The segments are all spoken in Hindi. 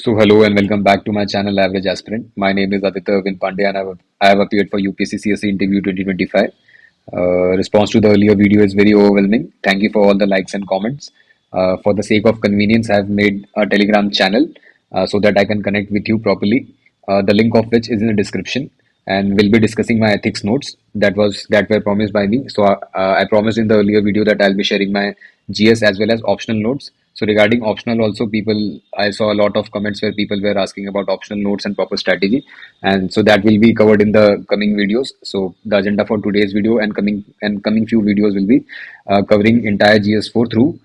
So hello and welcome back to my channel Average Aspirant. My name is Aditya Arvind Pandey and I have appeared for UPSC CSE interview 2025. Response to the earlier video is very overwhelming. Thank you for all the likes and comments. For the sake of convenience, I have made a Telegram channel so that I can connect with you properly. The link of which is in the description, and we'll be discussing my ethics notes that were promised by me. So I promised in the earlier video that I'll be sharing my GS as well as optional notes. So regarding optional also, I saw a lot of comments where people were asking about optional notes and proper strategy, and so that will be covered in the coming videos. So the agenda for today's video and coming few videos will be covering entire GS4 through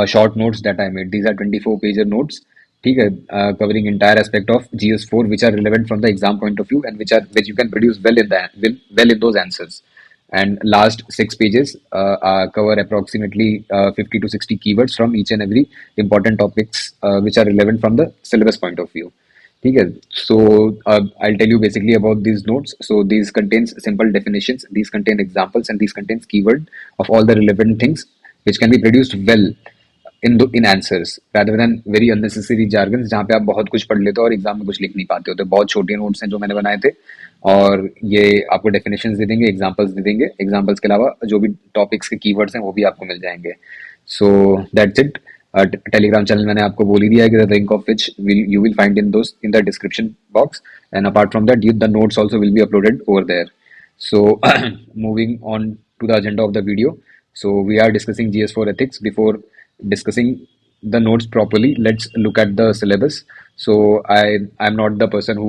short notes that I made. These are 24-pager notes. ठीक है, covering entire aspect of GS4 which are relevant from the exam point of view and which you can produce well in those answers. And last 6 pages cover approximately 50 to 60 keywords from each and every important topics which are relevant from the syllabus point of view. ठीक है, so I'll tell you basically about these notes. So these contains simple definitions, these contain examples, and these contains keyword of all the relevant things which can be produced well in answers rather than very unnecessary jargons जहाँ पे आप बहुत कुछ पढ़ लेते हो और एग्जाम में कुछ लिख नहीं पाते हो। तो बहुत छोटे नोट्स हैं जो मैंने बनाए थे, और ये आपको डेफिनेशंस दे देंगे, एग्जांपल्स दे देंगे। एग्जांपल्स के अलावा जो भी टॉपिक्स के कीवर्ड्स हैं वो भी आपको मिल जाएंगे। So that's it. Telegram channel मैंने आपको बोल ही दिया है कि the link of which you will find in the description box, and apart from that the notes also will be uploaded over there. So moving on to the agenda of the video. So we are discussing GS4 ethics. Before discussing the notes properly, let's look at the syllabus. So I'm not the person who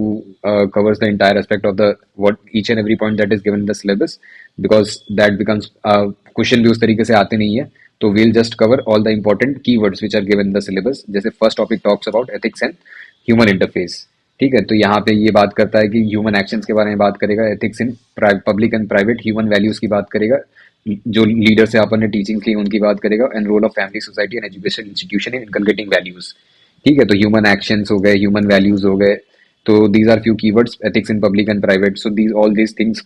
covers the entire aspect of the what each and every point that is given in the syllabus, because that becomes question भी उस तरीके से आते नहीं है। तो we'll just cover all the important keywords which are given in the syllabus. जैसे first topic talks about ethics and human interface. ठीक है, तो यहाँ पे ये बात करता है कि ह्यूमन एक्शंस के बारे में बात करेगा, ethics in public and private, human values की बात करेगा, जो लीडर से अपन ने टीचिंग्स ली उनकी बात करेगा, and role of family, society and education institution in inculcating values. ठीक है, तो ह्यूमन एक्शंस हो गए, ह्यूमन वैल्यूज हो गए। तो these are few keywords: ethics in public and private. So all these things,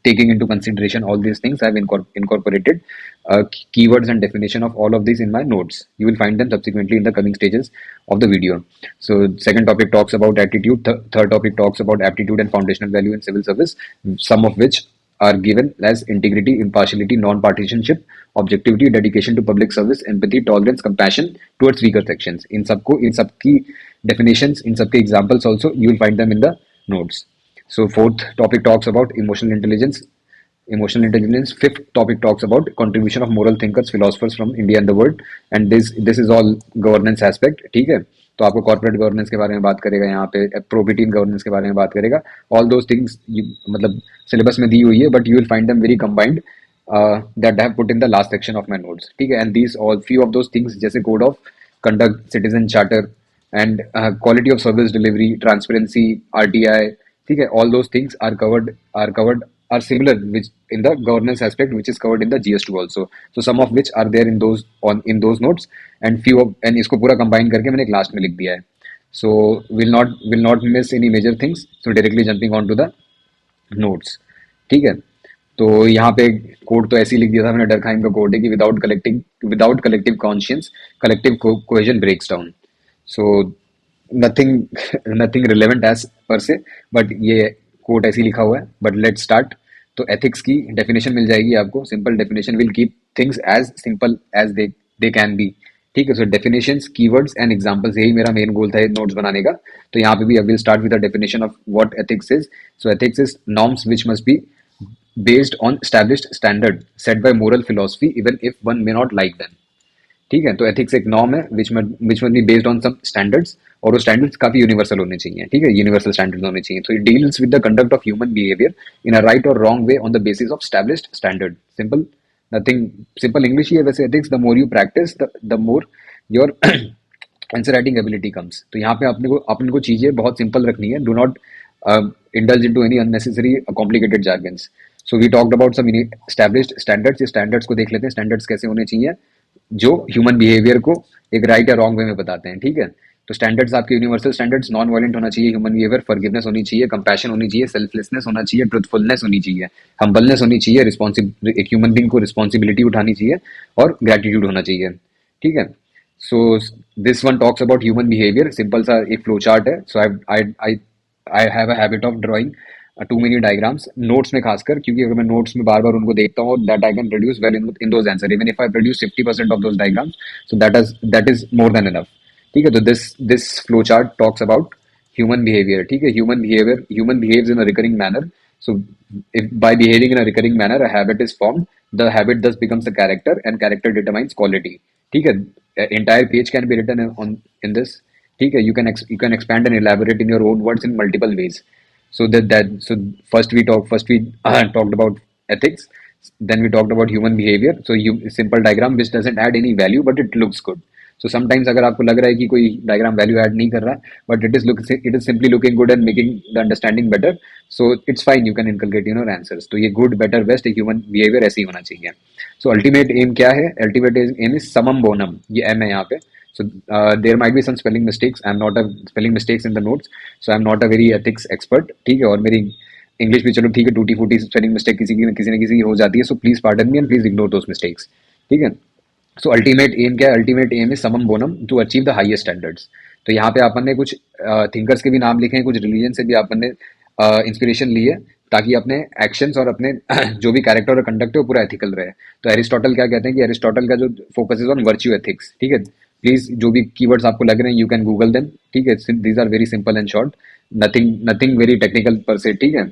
taking into consideration all these things, I've incorporated keywords and definition of all of these in my notes. You will find them subsequently in the coming stages of the video. So second topic talks about attitude. Third topic talks about aptitude and foundational value in civil service, some of which are given as integrity, impartiality, non-partisanship, objectivity, dedication to public service, empathy, tolerance, compassion towards weaker sections. इन सबकी definitions, in सबके examples also you will find them in the notes. So fourth topic talks about emotional intelligence. Fifth topic talks about contribution of moral thinkers, philosophers from India and the world, and this is all governance aspect. ठीक है, तो आपको कॉर्पोरेट गवर्नेंस के बारे में बात करेगा, यहाँ पे प्रोबेटी इन गवर्नेंस के बारे में बात करेगा। ऑल दोज थिंग्स मतलब सिलेबस में दी हुई है, but you will find them very combined that I have put in the last section of my notes. ठीक है, and these all few of those things जैसे code of conduct, citizen charter, and quality of service delivery, transparency, RTI. ठीक है, all those things are similar which in the governance aspect, which is covered in the GS2 also. So some of which are there in those notes, and इसको पूरा combine करके मैंने class में लिख दिया है. So will not miss any major things. So directly jumping on to the notes. ठीक है, तो यहाँ पे कोड तो ऐसे ही लिख दिया था मैंने, डरखाइम का कोड है कि without collective conscience collective cohesion breaks down. So nothing relevant as per se, but ये कोट ऐसे लिखा हुआ है। But let's start. तो एथिक्स की डेफिनेशन मिल जाएगी आपको, simple definition will keep things as simple as they can be. ठीक है, so definitions, keywords and examples, यही मेरा मेन गोल था नोट्स बनाने का। तो यहाँ पे भी I will start with the definition of what ethics is. So ethics is norms which must B based on established standard set by moral philosophy even if one may not like them. ठीक है, तो एथिक्स एक नॉर्म है which must be based on some standards, और वो स्टैंडर्ड्स काफी यूनिवर्सल होने चाहिए। ठीक है, यूनिवर्सल स्टैंडर्ड्स होने चाहिए। तो it deals with the conduct of human behaviour in a right और wrong way on the basis of established standard. Simple English ही है वैसे ethics. The more you practise the more your answer writing ability comes. तो यहाँ पे अपने को चीजें बहुत सिंपल रखनी है। Do not indulge into any unnecessary complicated jargons. So we talked about some established standards. ये standards को देख लेते हैं, standards कैसे होने चाहिए जो ह्यूमन बिहेवियर को एक राइट या रॉन्ग वे में बताते हैं। ठीक है, तो स्टैंडर्ड्स आपके यूनिवर्सल स्टैंडर्ड्स, नॉन वायलेंट होना चाहिए ह्यूमन बिहेवियर, फॉरगिवनेस होनी चाहिए, कंपैशन होनी चाहिए, सेल्फलेसनेस होना चाहिए, ट्रुथफुलनेस होनी चाहिए, हम्बलनेस होनी चाहिए, एक ह्यूमन बीइंग को रिस्पॉन्सिबिलिटी उठानी चाहिए, और ग्रेटिट्यूड होना चाहिए। ठीक है, So this one talks about human behavior. Simple सा एक फ्लो चार्ट है. So I have a habit of drawing too many diagrams notes में खासकर, क्योंकि अगर मैं notes में बार बार उनको देखता हूँ, that I can produce well in those answer. Even if I produce 50% of those diagrams, so that is more than enough. ठीक है. तो this flow chart talks about human behavior. ठीक है. Human behaves in a recurring manner. So if by behaving in a recurring manner a habit is formed, the habit thus becomes a character, and character determines quality. ठीक है. Entire page can be written on in this. ठीक है. You can expand and elaborate in your own words in multiple ways. So first we talked about ethics, then we talked about human behavior. So simple diagram which doesn't add any value but it looks good. So sometimes अगर आपको लग रहा है कि कोई diagram value add नहीं कर रहा, but it is simply looking good and making the understanding better, so it's fine, you can inculcate answers. तो ये good, better, best एक human behavior ऐसे ही होना चाहिए. So ultimate aim क्या है? Ultimate aim is summum bonum. ये M है यहाँ पे. So there might be some spelling mistakes. I'm not a spelling mistakes in the notes, so I'm not a very ethics expert. ठीक है. और मेरी इंग्लिश भी चलो ठीक है, टूटी फूटी स्पेलिंग मिस्टेक किसी न किसी की हो जाती है. So please pardon me and please ignore those mistakes. ठीक है. सो अल्टीमेट एम क्या है? Ultimate aim is summum bonum to achieve the highest standards. तो यहाँ पे अपन ने कुछ थिंकर्स के भी नाम लिखे हैं, कुछ रिलीजन से भी अपन ने इंस्पिरेशन ली है, ताकि अपने एक्शंस और अपने जो भी कैरेक्टर और कंडक्ट है वो पूरा एथिकल रहे. तो एरिस्टोटल क्या कहते हैं कि एरिस्टोटल का जो focus is on virtue ethics. ठीक है. प्लीज जो भी कीवर्ड्स आपको लग रहे हैं यू कैन गूगल देम. ठीक है. These are very simple and short, nothing very technical per se. ठीक है.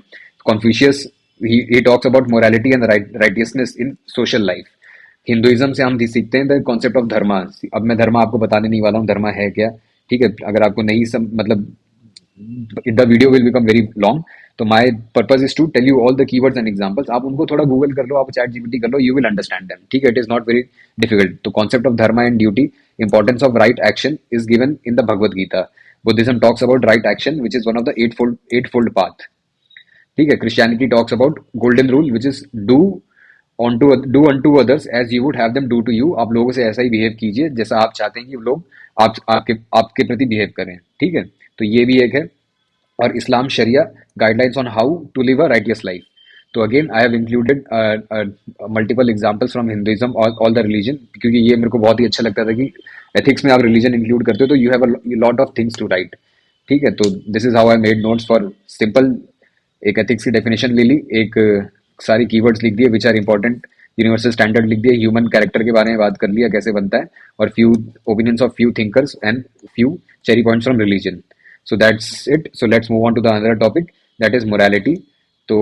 Confucius he talks about morality and righteousness in social life. Hinduism से हम सीखते हैं द कॉन्सेप्ट ऑफ धर्मा. अब मैं धर्मा आपको बताने नहीं वाला हूँ धर्मा है क्या. ठीक है. अगर आपको नहीं मतलब the video will become very long, तो my purpose is to tell you all the keywords and examples. आप उनको थोड़ा गूगल कर लो, आप चैट जीपीटी कर लो, यू विल अंडरस्टैंड देम. ठीक है. It is not very difficult. तो concept of dharma and duty, importance of right action is given in the Bhagavad Gita. Buddhism talks about right action which is one of the eightfold path. ठीक है. Christianity talks about golden rule which is do unto others as you would have them do to you. आप लोगों से ऐसा ही बिहेव कीजिए जैसा आप चाहते हैं कि लोग आपके प्रति बिहेव करें. ठीक है. तो ये भी एक है. और Islam sharia guidelines on how to live a righteous life. तो again I have included multiple examples from Hinduism all the religion, क्योंकि ये मेरे को बहुत ही अच्छा लगता था कि एथिक्स में आप रिलीजन इंक्लूड करते हो तो you have a lot of things to write. ठीक है. तो this is how I made notes for simple. एक एथिक्स की डेफिनेशन ले ली, एक सारी कीवर्ड्स लिख दिए which are important, universal standard लिख दिए, ह्यूमन कैरेक्टर के बारे में बात कर लिया कैसे बनता है, और few opinions of few thinkers and few cherry points from religion. So that's it. So let's move on to the another topic, that is morality. तो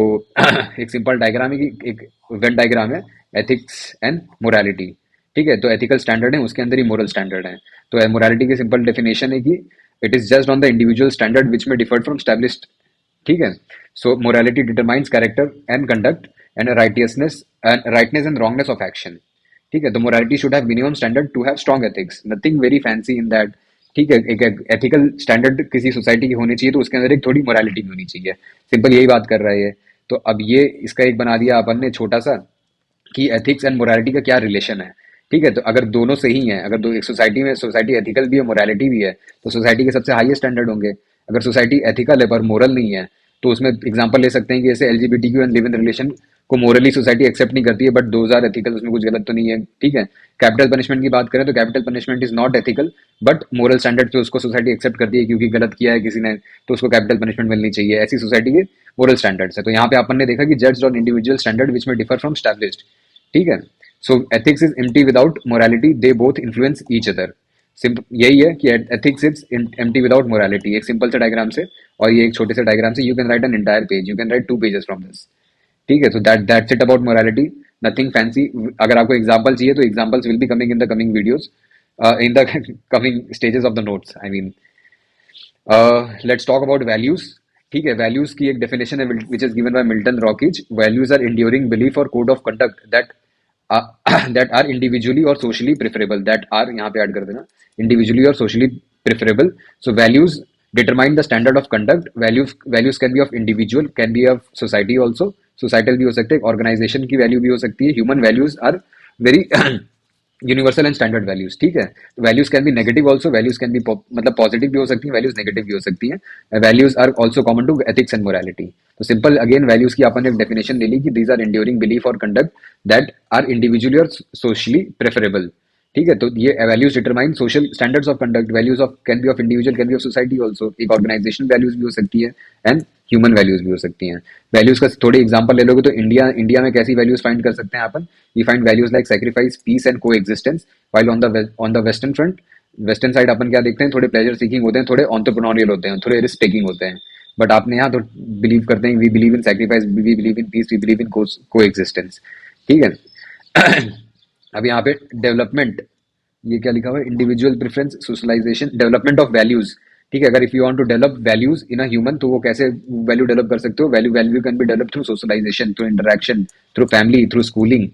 एक सिंपल डायग्राम है कि एक वेन डायग्राम है, एथिक्स एंड मोरालिटी. ठीक है. तो एथिकल स्टैंडर्ड है, उसके अंदर ही मोरल स्टैंडर्ड है. तो मोरालिटी की सिंपल डेफिनेशन है कि it is just on the individual standard which may differed from established. ठीक है. So morality determines character and conduct and rightness and wrongness of action. ठीक है. तो morality should have minimum standard to have strong ethics, nothing very fancy in that. ठीक है. एक एथिकल स्टैंडर्ड किसी सोसाइटी की होनी चाहिए, तो उसके अंदर एक थोड़ी मोरालिटी भी होनी चाहिए. सिंपल यही बात कर रहा है ये. तो अब ये इसका एक बना दिया अपन ने छोटा सा कि एथिक्स एंड मोरालिटी का क्या रिलेशन है. ठीक है. तो अगर दोनों सही हैं, अगर एक सोसाइटी एथिकल भी है, मोरालिटी भी है, तो सोसाइटी के सबसे हाईएस्ट स्टैंडर्ड होंगे. अगर सोसाइटी एथिकल है पर मोरल नहीं है, तो उसमें एग्जांपल ले सकते हैं कि जैसे LGBTQ and live in relation को मोरली सोसाइटी एक्सेप्ट नहीं करती है, बट दोज आर एथिकल, उसमें कुछ गलत तो नहीं है. ठीक है. कैपिटल पनिशमेंट की बात करें तो capital punishment is not ethical, but moral standard पे उसको सोसाइटी एक्सेप्ट करती है, क्योंकि गलत किया है किसी ने तो उसको कैपिटल पनिशमेंट मिलनी चाहिए. ऐसी सोसाइटी के मोरल स्टैंडर्ड्स है. तो यहाँ पे अपन ने देखा कि judged on individual standard which में डिफर फ्रॉम स्टैब्लिश्ड. ठीक है. सो ethics is empty without morality, they both influence each other. यही है कि ethics is empty without morality. एक सिंपल से डायग्राम से और ये एक छोटे से डायग्राम से you can right an entire page, you can right 2 pages from this. ठीक है. तो that's it about morality, nothing fancy. अगर आपको एग्जांपल चाहिए तो examples will be coming in the coming videos, in the coming stages of the notes. I mean let's talk about values. ठीक है. वैल्यूज की एक डेफिनेशन है which is given by Milton Rokeach. Values are enduring belief और code of conduct that are individually और सोशली प्रेफरेबल. दैट आर यहाँ पे ऐड कर देना, इंडिविजुअली और socially preferable. So values determine the standard of conduct. Values can be of individual, can be of society also. Societal भी हो सकते हैं, ऑर्गेनाइजेशन की वैल्यू भी हो सकती है. Human values are very universal and standard values. ठीक है. Values can be negative also, values can be मतलब पॉजिटिव भी हो सकती है, वैल्यूज नेगेटिव भी हो सकती है. Values are also common to ethics and morality. तो सिंपल अगेन वैल्यूज की अपन ने एक डेफिनेशन ले ली कि दीज आर इंड्यूरिंग बिलीफ और कंडक्ट दैट आर इंडिविजुअली और सोशली प्रेफरेबल. ठीक है, तो ये values determine social standards of conduct, values of can be of individual, can be of society also, एक ऑर्गेनाइजेशन वैल्यूज भी हो सकती है एंड ह्यूमन वैल्यूज भी हो सकती हैं। वैल्यूज का थोड़े एग्जांपल ले लोगे तो इंडिया इंडिया में कैसी वैल्यूज फाइंड कर सकते हैं अपन, we find values like sacrifice, peace and coexistence, while on the western front, western side अपन क्या देखते हैं, थोड़े प्लेजर सीकिंग होते हैं, थोड़े ऑन्टरप्रेन्योरियल होते हैं, थोड़े रिस्क टेकिंग होते हैं। बट आपने यहाँ तो बिलीव करते हैं, we believe in sacrifice, we believe in peace, we believe in coexistence. ठीक है। अब यहाँ पे डेवलपमेंट, ये क्या लिखा हुआ है, individual preference, socialisation, development of values. ठीक है, अगर if you want to develop values in a human तो वो कैसे वैल्यू डेवलप कर सकते हो, value value can be develop through socialisation, through interaction, through family, through schooling.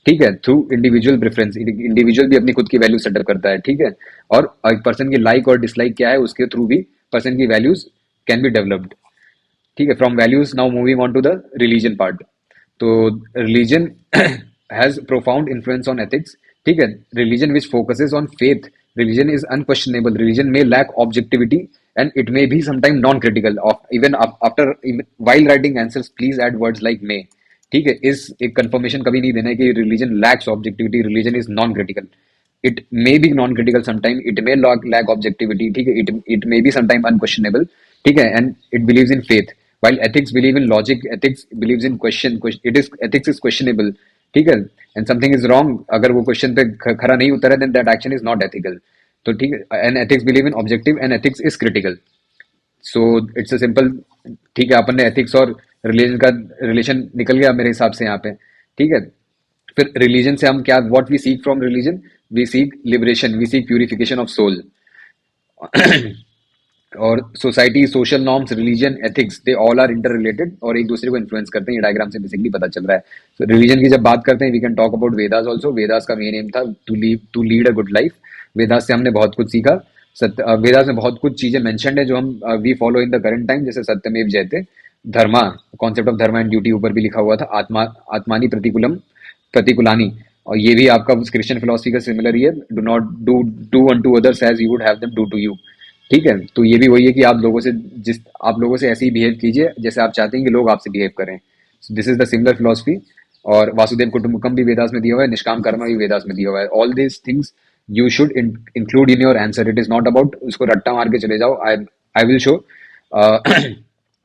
ठीक है, थ्रू इंडिविजुअल प्रेफरेंस, इंडिविजुअल भी अपनी खुद की वैल्यू सेटअप करता है। ठीक है, और एक पर्सन की लाइक और डिसलाइक क्या है उसके थ्रू भी पर्सन की वैल्यूज कैन बी डेवलप्ड। ठीक है, from values now moving on to the religion part. तो religion has profound influence on ethics. ठीक है, religion which focuses on faith, religion is unquestionable, religion may lack objectivity and it may be sometimes non-critical of even after while writing answers please add words like may। ठीक है, इस एक कंफर्मेशन कभी नहीं देना है कि religion lacks objectivity, religion is non critical. It may be non critical sometime, it may lack objectivity. ठीक है, it may be sometime unquestionable. ठीक है, and it believes in faith, while ethics believe in logic, ethics believes in it is ethics is questionable। ठीक है, एंड समथिंग इज रॉन्ग, अगर वो क्वेश्चन पे खरा नहीं उतरा then that action is not ethical. तो ठीक है, and ethics believe in objective and ethics is critical. So it's a simple. ठीक है, अपन ने एथिक्स और रिलीजन का रिलेशन निकल गया मेरे हिसाब से यहाँ पे। ठीक है, फिर रिलीजन से हम क्या, what we seek from religion, we seek liberation, we seek purification of soul. और society, social norms, religion, ethics, they all are interrelated और एक दूसरे को इन्फ्लुएंस करते हैं, ये डायग्राम से बेसिकली पता चल रहा है। तो रिलीजन की जब बात करते हैं we can talk about Vedas also. Vedas का मेन एम था to lead a good life. Vedas से हमने बहुत कुछ सीखा। वेदास में बहुत कुछ चीजें मेंशन्ड है जो हम we follow in the current time, जैसे सत्यमेव जयते, dharma, concept of dharma and duty ऊपर भी लिखा हुआ था, आत्मा आत्मानी प्रतिकूलम प्रतिकूलानी, और ये भी आपका क्रिश्चियन फिलोसफी का सिमिलर ही है, do not do unto others as you would have them do to you. ठीक है, तो ये भी वही है कि आप लोगों से ऐसे ही बिहेव कीजिए जैसे आप चाहते हैं कि लोग आपसे बिहेव करें। This is the similar philosophy. और वासुदेव कुटुंबकम भी वेदास में दिया हुआ है, निष्काम कर्म भी वेदास में दिया हुआ है। All these things you should include in your answer. It is not about उसको रट्टा मार के चले जाओ। I will show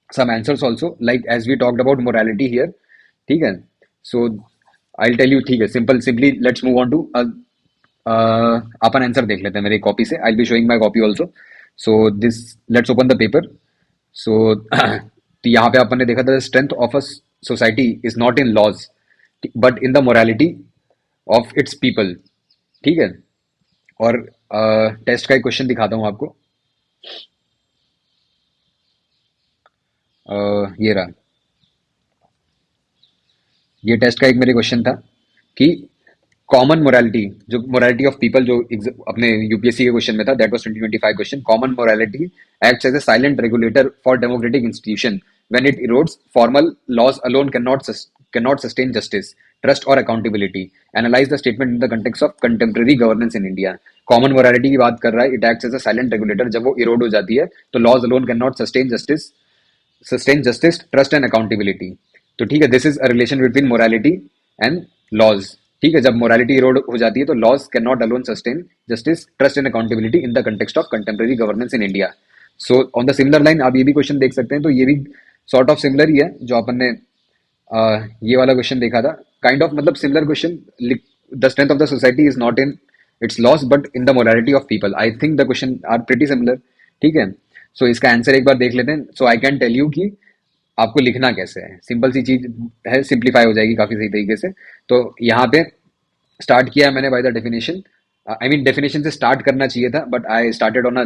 some answers also, like as we talked about morality here। ठीक है, so I'll tell you। ठीक है, simply let's move on to upon answer देख लेते हैं मेरी कॉपी से। I'll be showing my copy also। so this let's open the paper। so तो यहाँ पे अपन ने देखा था strength of a society is not in laws but in the morality of its people. ठीक है, और टेस्ट का एक क्वेश्चन दिखाता हूँ आपको। ये रहा, ये टेस्ट का एक मेरे क्वेश्चन था कि कॉमन मोरालिटी, जो मोरालिटी ऑफ पीपल जो अपने यूपीएससी के क्वेश्चन में था, that was 2025 question. Common morality acts as a silent regulator for democratic institution when it erodes formal laws alone cannot sustain justice, trust or accountability। Analyze the statement in the context of contemporary governance in India। Common morality की बात कर रहा है, it acts as a silent regulator, जब वो इरोड हो जाती है तो laws alone can not sustain justice, trust and accountability. तो ठीक है, this is a relation between morality and laws. ठीक है, जब मोरालिटी इरोड हो जाती है तो laws can not alone sustain justice, trust and accountability in the context of contemporary governance in India. So on the similar line आप ये भी क्वेश्चन देख सकते हैं, तो ये भी सॉर्ट ऑफ सिमिलर ही है जो अपन ने ये वाला क्वेश्चन देखा था। काइंड ऑफ मतलब similar question, the strength of the society is not in its laws but in the morality of people. I think the question are pretty similar. ठीक है, सो इसका आंसर एक बार देख लेते हैं। सो आई कैन टेल यू कि आपको लिखना कैसे है, सिंपल सी चीज है, सिंप्लीफाई हो जाएगी काफी सही तरीके से। तो यहाँ पे स्टार्ट किया मैंने by the definition. I mean definition से स्टार्ट करना चाहिए था but I started on a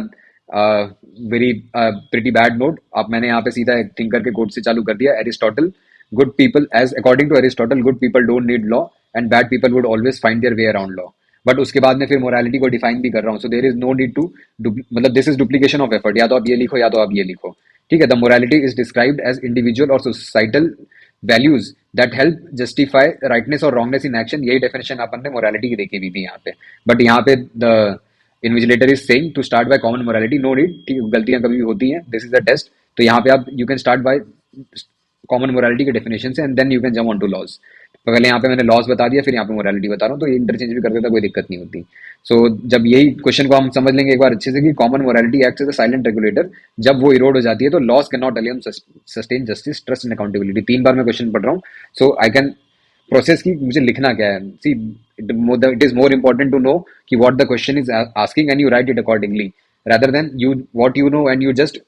very pretty bad note. अब मैंने यहाँ पे सीधा एक थिंकर के कोट से चालू कर दिया, Aristotle, good people, as according to Aristotle good people don't need law and bad people would always find their way around law. But उसके बाद में फिर मोरालिटी को डिफाइन भी कर रहा हूँ। So there is no need to, मतलब this is duplication of effort, या तो आप ये लिखो या तो आप ये लिखो। ठीक है, the morality is described as individual और societal values that help justify rightness और रॉन्गनेस इन एक्शन। यही डेफिनेशन अपन ने मोरालिटी की देखी हुई थी यहाँ पे। बट यहाँ पे the invigilator is saying to start by common morality, no need. ठीक है, गलतियां कभी भी होती हैं, दिस इज द टेस्ट। तो यहाँ पे आप you can start by common morality के डेफिनेशन से and then you can jump on to laws. पहले यहाँ पे मैंने लॉस बता दिया, फिर यहाँ पे मोरालिटी बता रहा हूँ, तो ये इंटरचेंज भी कर देता, कोई दिक्कत नहीं होती। सो जब यही क्वेश्चन को हम समझ लेंगे एक बार अच्छे से कि common morality acts as a silent regulator, जब वो इरोड हो जाती है तो laws can not alone sustain justice, trust and accountability. 3 बार मैं क्वेश्चन पढ़ रहा हूँ, सो आई कैन प्रोसेस की मुझे लिखना क्या है। See it is more important to know कि what the question is asking and you write it accordingly, rather than you what you know and you just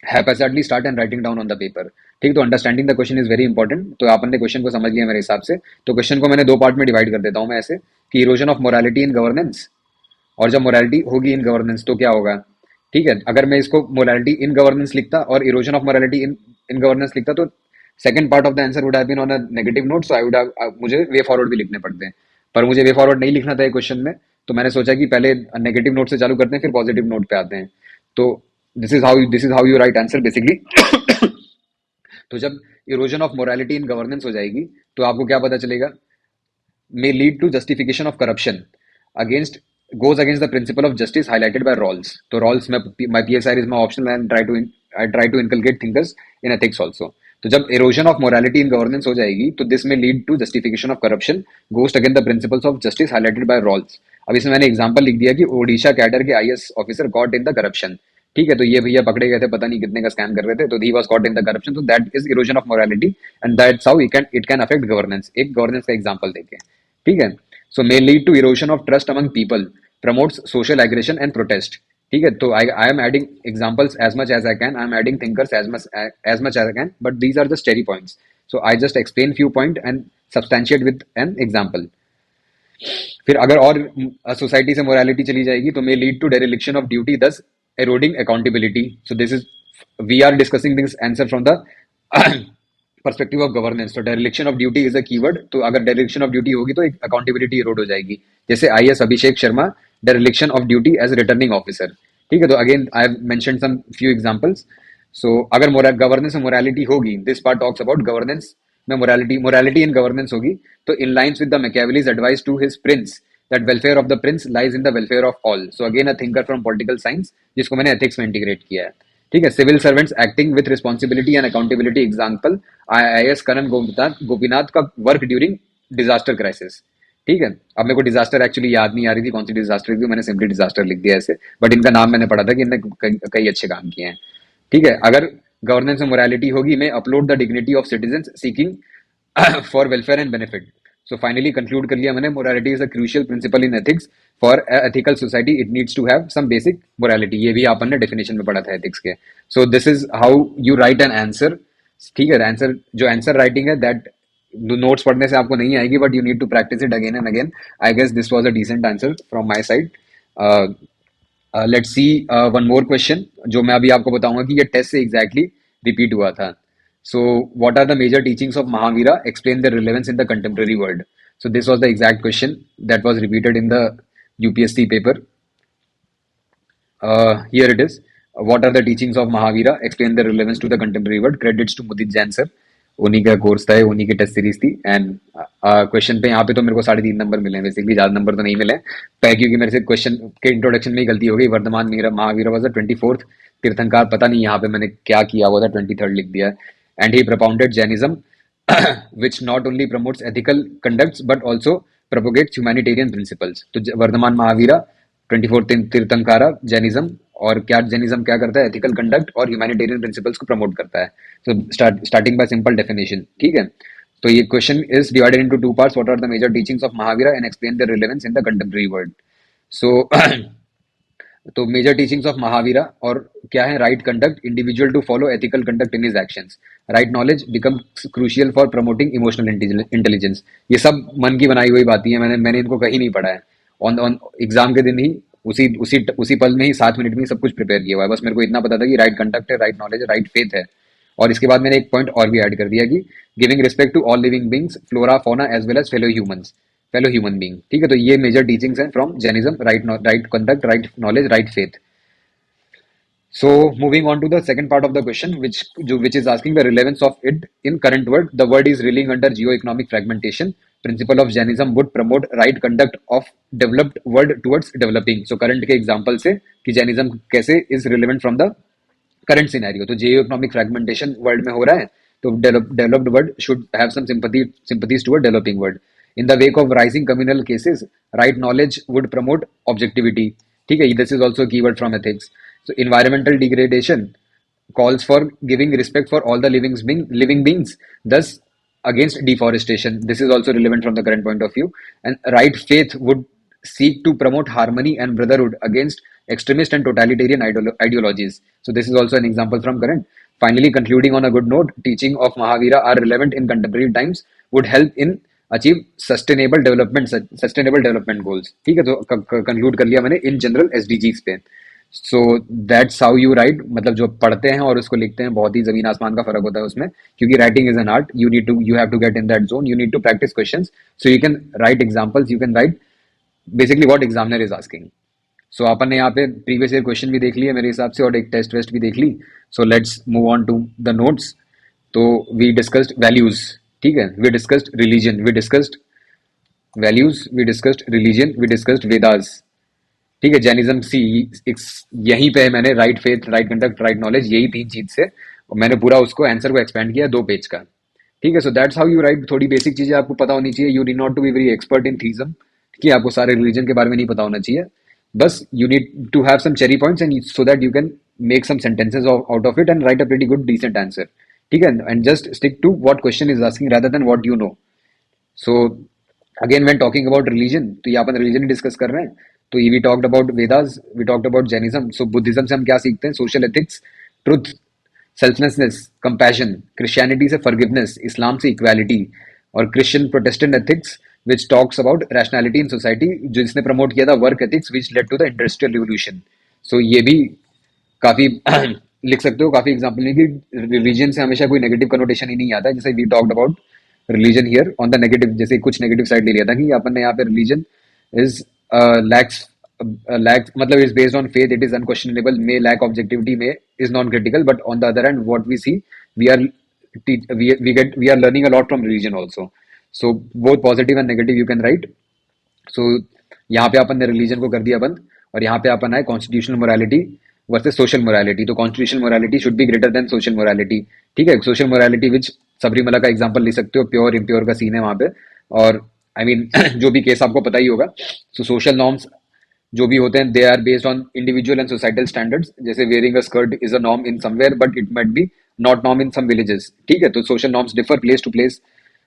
haphazardly start and writing down on the paper। ठीक, तो understanding the question is very important. तो आपने क्वेश्चन को समझ लिया मेरे हिसाब से, तो क्वेश्चन को मैंने 2 पार्ट में डिवाइड कर देता हूँ मैं ऐसे कि erosion of morality in governance, और जब मोरालिटी होगी इन गवर्नेंस तो क्या होगा। ठीक है, अगर मैं इसको मोरालिटी इन गवर्नेंस लिखता और erosion of morality in in governance लिखता तो second part of the answer would have been on a negative note, so I would have, मुझे वे फॉरवर्ड भी लिखने पड़ते हैं, पर मुझे वे फॉरवर्ड नहीं लिखना था ये क्वेश्चन में, तो मैंने सोचा कि पहले नेगेटिव नोट से चालू करते हैं फिर पॉजिटिव नोट पे आते हैं। तो this is how you right answer basically. तो जब erosion of morality in governance हो जाएगी तो आपको क्या पता चलेगा, may lead to justification of corruption against goes against the principle of justice highlighted by Rawls। तो Rawls में my PSI is my optional and I try to inculcate thinkers in ethics also। तो जब erosion of morality in governance हो जाएगी तो this may lead to justification of corruption goes against the principles of justice highlighted by Rawls। अब इसमें मैंने एग्जांपल लिख दिया कि ओडिशा कैडर के IAS officer got in the corruption. ठीक है, तो ये भैया पकड़े गए थे, पता नहीं कितने का स्कैम कर रहे थे, तो he was caught in the corruption, तो that is erosion of morality and that's how it can affect governance. एक गवर्नेंस का एग्जांपल देके, ठीक है। So may lead to erosion of trust among people, promotes social aggression and protest. ठीक है, तो I am adding examples as much as I can, I am adding thinkers as much as I can, but these are just cherry points. So I just explain few point and substantiate with an example. फिर अगर और सोसाइटी से मोरालिटी चली जाएगी तो may lead to dereliction of duty, thus eroding accountability। So this is, we are discussing this answer from the perspective of governance। तो dereliction of duty is a keyword। तो अगर dereliction of duty होगी तो एक accountability erode हो जाएगी, जैसे IAS Abhishek Sharma dereliction of duty as returning officer। ठीक है, तो again I have mentioned some few examples। So अगर governance में morality होगी, this part talks about governance में morality in governance होगी, तो in lines with the Machiavelli's advice to his prince that welfare of the prince lies in the welfare of all। So again a thinker from political science जिसको मैंने ethics में integrate किया है। ठीक है, civil servants acting with responsibility and accountability, example IAS करण गोपीनाथ का work during disaster crisis। ठीक है, अब मेरे को डिजास्टर एक्चुअली याद नहीं आ रही थी कौन सी डिजास्टर थी, मैंने सिंपली डिजास्टर लिख दिया ऐसे, बट इनका नाम मैंने पढ़ा था कि इनने कई अच्छे काम किए हैं। ठीक है, अगर गवर्नेंस में मोरालिटी होगी, में upload the dignity of citizen seeking for welfare and benefit. So finally conclude कर लिया मैंने, morality is a crucial principle in ethics, for ethical society it needs to have some basic morality. ये भी आपने डेफिनेशन में पढ़ा था एथिक्स के। So this is how you write an answer. ठीक है, आंसर जो आंसर राइटिंग है दैट नोट्स पढ़ने से आपको नहीं आएगी, but you need to practise it again and again. I guess this was a decent answer from my side. Let's see one more question जो मैं अभी आपको बताऊंगा कि ये टेस्ट से एग्जैक्टली रिपीट हुआ था। So, what are the major teachings of Mahavira? Explain their relevance in the contemporary world। So, this was the exact question that was repeated in the UPSC paper। Here it is। What are the teachings of Mahavira? Explain their relevance to the contemporary world। Credits to Mudit Jain sir। उन्हीं का कोर्स था, उन्हीं की टेस्ट सीरीज थी। एंड क्वेश्चन पे यहाँ पे तो मेरे को 3.5 नंबर मिले हैं, बेसिकली ज्यादा नंबर तो नहीं मिले क्योंकि मेरे से क्वेश्चन के इंट्रोडक्शन में ही गलती हो गई। Vardhaman Mahavir was the 24th tirthankar, पता नहीं यहाँ पे मैंने क्या किया हुआ था, 23rd लिख दिया। And he propounded Jainism which not only promotes ethical conducts but also propagates humanitarian principles. तो वर्धमान महावीरा, 24th तीर्थंकारा, जैनिज्म, और क्या जैनिज्म क्या करता है, एथिकल कंडक्ट और ह्यूमैनिटेरियन प्रिंसिपल्स को प्रमोट करता है। So starting by simple definition. ठीक है, तो ये question is divided into 2 parts. What are the major teachings of Mahavira and explain the relevance in the contemporary world. So तो मेजर टीचिंग्स ऑफ महावीरा और क्या है, right conduct, individual to follow ethical conduct in his actions, right knowledge becomes crucial for promoting emotional intelligence. ये सब मन की बनाई हुई बातें हैं, मैंने इनको कहीं नहीं पढ़ा है, ऑन एग्जाम के दिन ही उसी पल में ही 7 मिनट में ही सब कुछ प्रिपेयर किया हुआ है। बस मेरे को इतना पता था कि राइट कंडक्ट है, राइट नॉलेज है, राइट फेथ है। और इसके बाद मैंने एक पॉइंट और भी ऐड कर दिया कि giving respect to all living beings, flora fauna as well as fellow human being. ठीक है, तो ये मेजर टीचिंग्स हैं from Jainism, right conduct, right knowledge, right faith. So moving on to the second part of the question, which is asking the relevance of it in current world. The world is reeling under geo-economic fragmentation. Principle of Jainism would promote right conduct of developed world towards developing। So current के example से कि Jainism कैसे is relevant from the current scenario। तो geo-economic fragmentation world में हो रहा है, तो developed word should have some sympathies toward developing word. In the wake of rising communal cases, right knowledge would promote objectivity. ठीक है, this is also a keyword from ethics. So environmental degradation calls for giving respect for all the living beings, thus against deforestation. This is also relevant from the current point of view. And right faith would seek to promote harmony and brotherhood against extremist and totalitarian ideologies. So this is also an example from current. Finally, concluding on a good note, teaching of Mahavira are relevant in contemporary times, would help in achieve sustainable development goals. ठीक है, तो कंक्लूड कर लिया मैंने इन जनरल एसडीजीज पे. सो दैट्स हाउ यू राइट. मतलब जो पढ़ते हैं और उसको लिखते हैं, बहुत ही जमीन आसमान का फर्क होता है उसमें, क्योंकि writing is an art. You have to get in that zone. You need to practise questions so you can write examples. You can write basically what examiner is asking. So अपन ने यहाँ पे प्रीवियस ईयर क्वेश्चन भी देख लिए मेरे हिसाब से, और एक टेस्ट वेस्ट भी देख ली. So let's move on to the notes. तो वी डिस्कस्ड वैल्यूज. ठीक है, we discussed religion, we discussed values, we discussed religion, we discussed Vedas. ठीक है, जैनिज्म सी. यहीं पे मैंने right faith, right conduct, right knowledge, यही तीन चीज से मैंने पूरा उसको आंसर को एक्सपेंड किया 2 पेज का. ठीक है, so that's how you write. थोड़ी बेसिक चीजें आपको पता होनी चाहिए. You need not to be very expert in theism, कि आपको सारे रिलीजन के बारे में नहीं पता होना चाहिए. बस you need to have some cherry points and so that you can make some sentences out of it and write a pretty good decent answer. ठीक है, and just stick to what question is asking rather than what you know. So again when talking about religion, तो ये अपन रिलीजन ही डिस्कस कर रहे हैं. तो we talked about Vedas, we talked about Jainism. So Buddhism से हम क्या सीखते हैं? Social ethics, truth, selflessness, compassion. Christianity से फॉरगिवनेस, इस्लाम से इक्वालिटी, और Christian Protestant ethics which talks about rationality in society, जो जिसने प्रमोट किया था work ethics which led to the industrial revolution. So ये भी काफी लिख सकते हो, काफी एग्जाम्पल है कि रिलीजन से हमेशा कोई नेगेटिव कनोटेशन ही नहीं आता है. जैसे we talked about religion here on the negative, जैसे कुछ नेगेटिव साइड ले लिया था कि अपन ने यहाँ पे रिलीजन इज लैक्स मतलब is based on faith, it is unquestionable, may lack objectivity, may is non-critical, but on the other hand what we see, we are we are learning a lot from religion also. So both positive and negative you can write. So यहाँ पे अपन ने रिलीजन को कर दिया बंद, और यहाँ पे अपन आए constitutional morality versus social morality. तो constitutional morality should be greater than social morality. ठीक है, सोशल मोरालिटी विच सबरीमला का एग्जांपल ले सकते हो, प्योर इम्प्योर का सीन है वहां पे. और आई मीन जो भी केस आपको पता ही होगा. सो सोशल नॉर्म्स जो भी होते हैं, they are based on individual and societal standards. जैसे wearing a skirt is a norm in somewhere but it might be not norm in some villages. ठीक है, तो social norms differ place to place,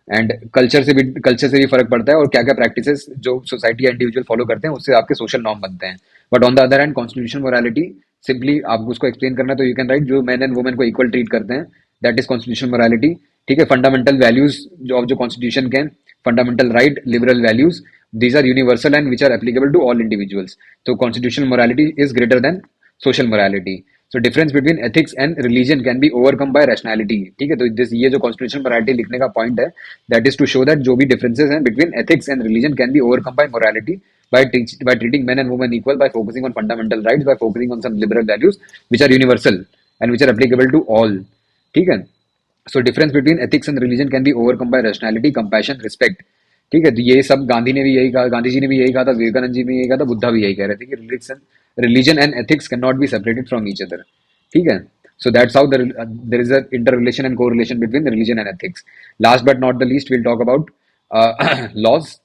and culture से भी फर्क पड़ता है, और क्या क्या प्रैक्टिसेस जो सोसाइटी या इंडिविजुअल फॉलो करते हैं उससे आपके सोशल नॉर्म बनते हैं. But on the other hand constitutional morality, simply आपको उसको एक्सप्लेन करना, तो यू कैन राइट जो मैन एंड वुमेन को इक्वल ट्रीट करते हैं, दैट इज कॉन्स्टिट्यूशनल मोरालिटी. ठीक है, फंडामेंटल वैल्यूज जो कॉन्स्टिट्यूशन के, fundamental right, liberal values, these are universal and which are applicable to all individuals. So constitutional morality is greater than social morality. So difference between ethics and religion can be overcome by rationality. ठीक है, तो ये जो constitutional morality लिखने का point है, that is to show that जो भी differences हैं between ethics and religion can be overcome by morality, by treating men and women equal, by focusing on fundamental rights, by focusing on some liberal values which are universal and which are applicable to all. ठीक है, so difference between ethics and religion can be overcome by rationality, compassion, respect. ठीक है, तो ये सब गांधी ने भी यही कहा, गांधी जी ने भी यही कहा था, विवेकानंद जी ने यही कहा था, बुद्धा भी यही कह रहे थे कि religion and ethics can not be separated from each other. ठीक है, so that's how there is a interrelation and correlation between religion and ethics. Last but not the least will talk about laws.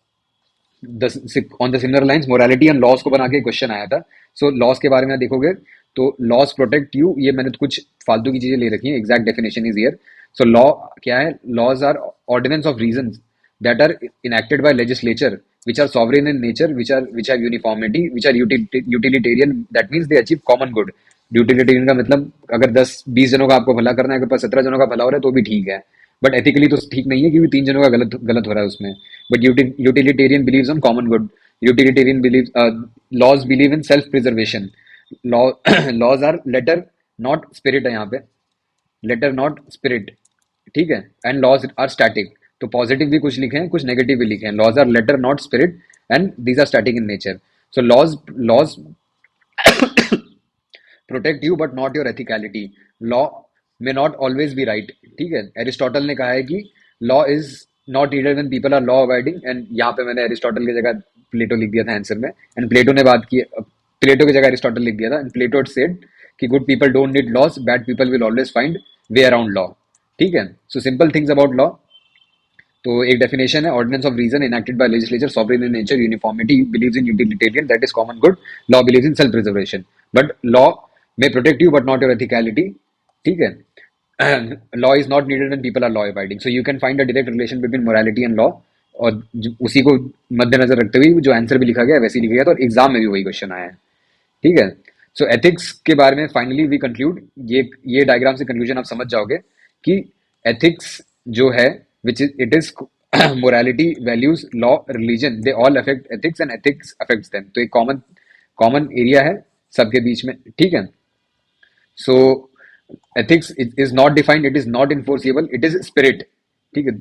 On the similar lines morality and laws को बना के क्वेश्चन आया था. सो लॉज के बारे में देखोगे तो लॉज प्रोटेक्ट यू, ये मैंने तो कुछ फालतू की चीजें ले रखी हैं, exact definition is here. So law क्या है? Laws are ordinance of reasons that are enacted by legislature, which are sovereign in nature, which have uniformity, which are utilitarian. That means they achieve common good. Utilitarian का मतलब अगर 10-20 जनों का आपको भला करना है, अगर पास 17 जनों का भला हो रहा है तो भी ठीक है, बट एथिकली तो ठीक नहीं है क्योंकि 3 जनों का गलत हो रहा है उसमें. But utilitarian believes on common good. Utilitarian believe laws believe in self preservation. Laws are letter not spirit है यहाँ पे, लेटर नॉट स्पिरिट. ठीक है, एंड लॉज आर स्टैटिक. तो पॉजिटिव भी कुछ लिखे हैं, कुछ नेगेटिव भी लिखे हैं. Laws are letter not spirit and these are static in nature. So laws protect you but not your ethicality. Law may not always be right. ठीक है, एरिस्टोटल ने कहा है कि law is not reader when people are law avoiding, and यहाँ पे मैंने एरिस्टोटल की जगह प्लेटो लिख दिया था आंसर में, एंड प्लेटो ने बात की, प्लेटो की जगह एरिस्टोटल लिख दिया था, एंड प्लेटो सेड कि good people don't need laws, bad people will always find way around law. ठीक है. So simple things about law. तो एक डेफिनेशन है, ordinance of reason enacted by legislature, sovereign in nature, uniformity, believes in utilitarian, that is common good. Law believes in self preservation. But law may protect you but not your ethicality. ठीक है. Law is not needed when people are law abiding. So you can find a direct relation between morality and law. और उसी को मद्देनजर रखते हुए जो आंसर भी लिखा गया है वैसे ही लिखा गया था, और एग्जाम में भी वही क्वेश्चन आया है. ठीक है. सो एथिक्स के बारे में फाइनली वी कंक्लूड. ये डायग्राम से कंक्लूजन आप समझ जाओगे कि एथिक्स जो है, which is it is morality, values, law, religion, they all affect ethics and ethics affects them. तो एक कॉमन कॉमन एरिया है सबके बीच में. ठीक है. So ethics is not defined, it is not enforceable, it is spirit. ठीक है.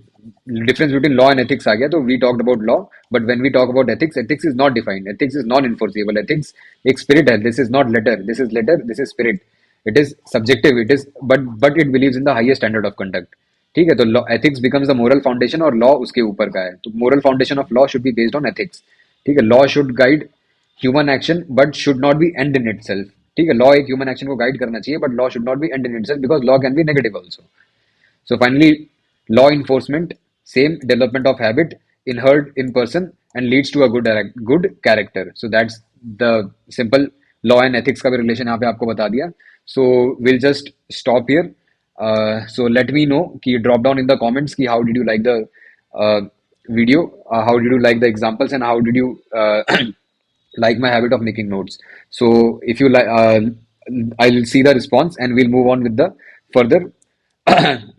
Difference between law and ethics आ गया. तो we talked about law, but when we talk about ethics, ethics is not defined, ethics is non enforceable. Ethics एक spirit है. This is not letter, this is letter, this is spirit. It is subjective, it is but it believes in the highest standard of conduct. ठीक है. तो law ethics becomes the moral foundation, और लॉ उसके ऊपर का है. तो moral foundation of law should be based on ethics. ठीक है. Law should guide human action but should not be and in itself. ठीक है. लॉ एक ह्यूमन एक्शन को गाइड करना चाहिए, but law should not be and in itself, because law can be negative also. So finally, law enforcement, same development of habit, inherent in person, and leads to a good character. So that's the simple law and ethics का भी relation यहाँ पे आपको बता दिया. So we'll just stop here. So let me know कि drop down in the comments कि how did you like the uh, video, how did you like the examples, and how did you like my habit of making notes. So if you like, I'll see the response and we'll move on with the further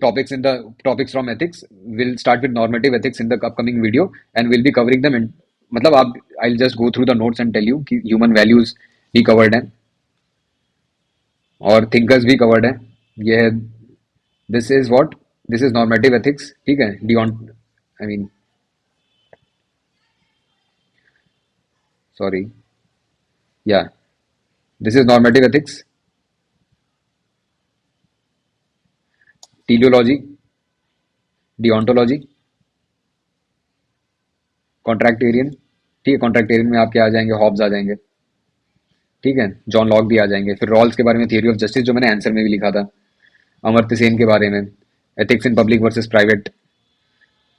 topics from ethics. We'll start with normative ethics in the upcoming video, and we'll be covering them in मतलब आप I'll just go through the notes and tell you कि human values भी covered हैं और thinkers भी covered हैं. ये है, this is what, this is normative ethics. ठीक है. I mean, sorry, yeah, this is normative ethics, teleology, deontology, कॉन्ट्रैक्टेरियन. ठीक है. कॉन्ट्रैक्टेरियन में आपके आ जाएंगे हॉब्स आ जाएंगे. ठीक है. जॉन लॉक भी आ जाएंगे. फिर रॉल्स के बारे में, थियरी ऑफ जस्टिस जो मैंने आंसर में भी लिखा था, अमर्त्य सेन के बारे में, ethics in public versus private,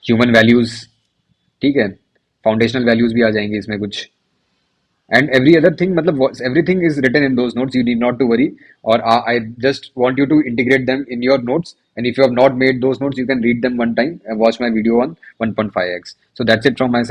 human values. ठीक है. फाउंडेशनल वैल्यूज भी आ जाएंगे इसमें कुछ, एंड एवरी अदर थिंग. मतलब everything is written in those notes, you need not to worry. और I just want you to integrate them in your notes, and if you have not made those notes, you can read them one time and watch my video on 1.5x. So that's it from my side.